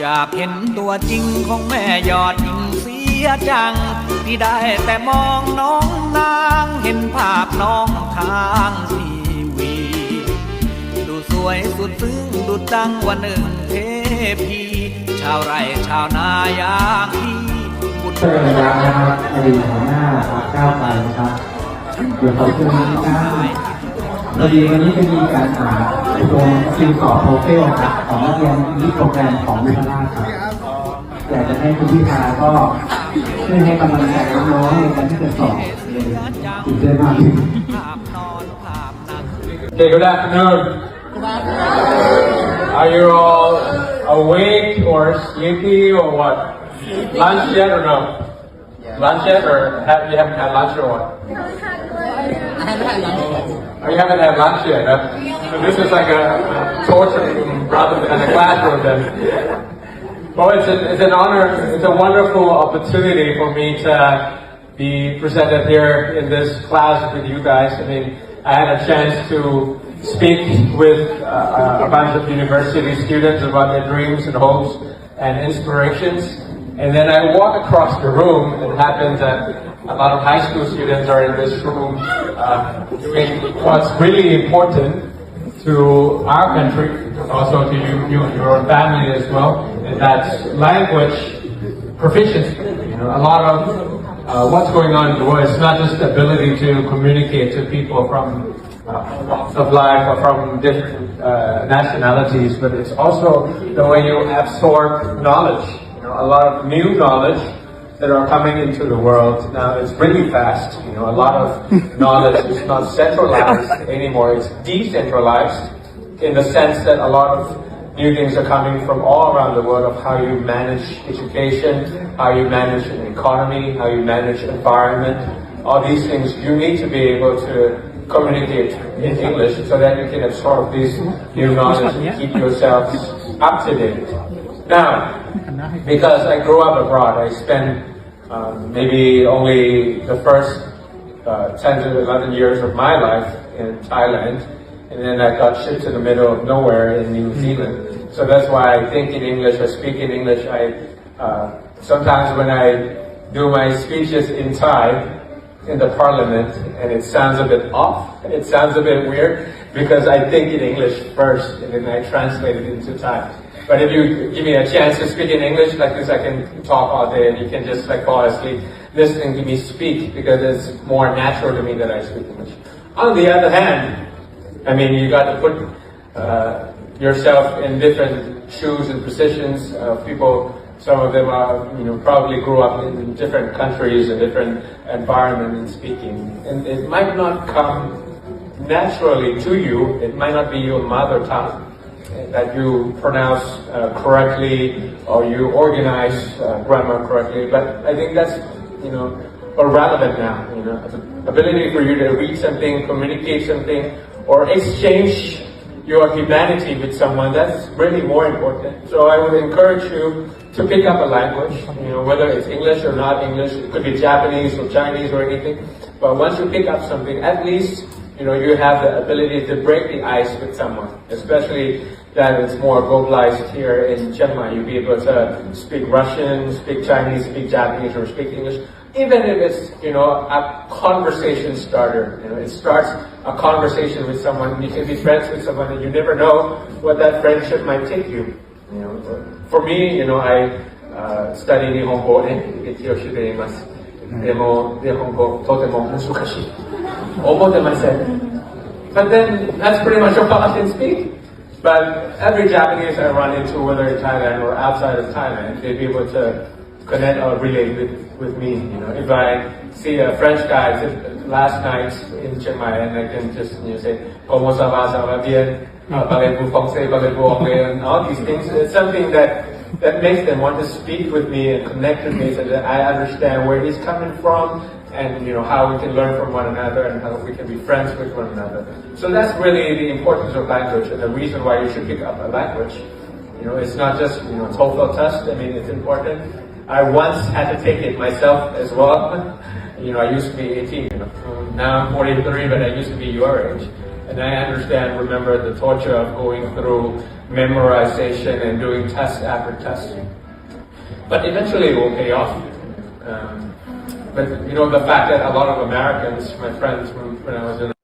อยากเห็นตัวจริงของแม่ยอดหญิงเสียจังที่ได้แต่มองน้องนางเห็นภาพน้องทางทีวีดูสวยสุดซึ้งดุจดังวันหนึ่งเทพีชาวไร่ชาวนาอย่างพี่บุตรระยะนะครับอดีตหัวหน้าพรรคก้าวไกลนะครับเดี๋ยวขอบคุณนะครับพอดีวันนี้จะมีการอบรมคิวสอบโปรเฟลครับของนักเรียนที่โปรแกรมของวิทยาลัยครับอยากจะให้คุณพิธาก็ช่วยให้กำลังใจน้องๆในการที่จะสอบตื่นเต้นมาก Okay, good afternoon. Are you all awake or sleepy or what? Lunch yet or no? Lunch yet or you haven't had lunch or what? I haven't had lunch. Oh, you haven't had lunch yet, huh? So this is like a torture room rather than a classroom then. Well, it's an honor, it's a wonderful opportunity for me to be presented here in this class with you guys. I mean, I had a chance to speak with a bunch of university students about their dreams and hopes and inspirations. And then I walk across the room, it happens that a lot of high school students are in this room doing what's really important to our country, also to your family as well, and that's language proficiency. You know, a lot of what's going on in the world is not just the ability to communicate to people from walks of life or from different nationalities, but it's also the way you absorb knowledge. You know, a lot of new knowledge that are coming into the world now. It's really fast. You know, a lot of knowledge is not centralized anymore. It's decentralized in the sense that a lot of new things are coming from all around the world of how you manage education, how you manage an economy, how you manage environment. All these things you need to be able to communicate in English so that you can absorb this new knowledge and keep yourselves up to date. Now, because I grew up abroad, I spent maybe only the first 10 to 11 years of my life in Thailand, and then I got shipped to the middle of nowhere in New Zealand. So that's why I think in English, I speak in English. Sometimes when I do my speeches in Thai, in the parliament, and it sounds a bit off, it sounds a bit weird, because I think in English first, and then I translate it into Thai. But if you give me a chance to speak in English like this, I can talk all day, and you can just like fall asleep listening to me speak, because it's more natural to me that I speak English. On the other hand, I mean, you got to put yourself in different shoes and positions of people. Some of them are, you know, probably grew up in different countries and different environment in speaking. And it might not come naturally to you. It might not be your mother tongue that you pronounce correctly or you organize grammar correctly. But I think that's, you know, irrelevant now. You know, the ability for you to read something, communicate something, or exchange your humanity with someone, that's really more important. So I would encourage you to pick up a language, you know, whether it's English or not English, it could be Japanese or Chinese or anything. But once you pick up something, at least, you know, you have the ability to break the ice with someone, especially that it's more globalized here in Chiang Mai. You'll be able to speak Russian, speak Chinese, speak Japanese, or speak English. Even if it's, you know, a conversation starter, you know, it starts a conversation with someone. You can be friends with someone and you never know what that friendship might take you. You know, for me, you know, I studied Nihongo and Yoshe deimasu. Nihongo totemo musukashi. Omotemasen. But then that's pretty much all I can speak. But every Japanese I run into, whether in Thailand or outside of Thailand, they'd be able to connect or relate with me. You know, if I see a French guy last night in Chiang Mai, and I can just, you know, say "Comment ça va, ça va bien," "Parlez-vous français, parlez-vous anglais," and all these things. It's something that makes them want to speak with me and connect with me, so that I understand where he's coming from, and you know how we can learn from one another, and how we can be friends with one another. So that's really the importance of language, and the reason why you should pick up a language. You know, it's not just, you know, TOEFL test. I mean, it's important. I once had to take it myself as well. You know, I used to be 18, you know. Now I'm 43, but I used to be your age. And I understand, remember the torture of going through memorization and doing test after test. But eventually it will pay off. But you know, the fact that a lot of Americans, my friends, when I was in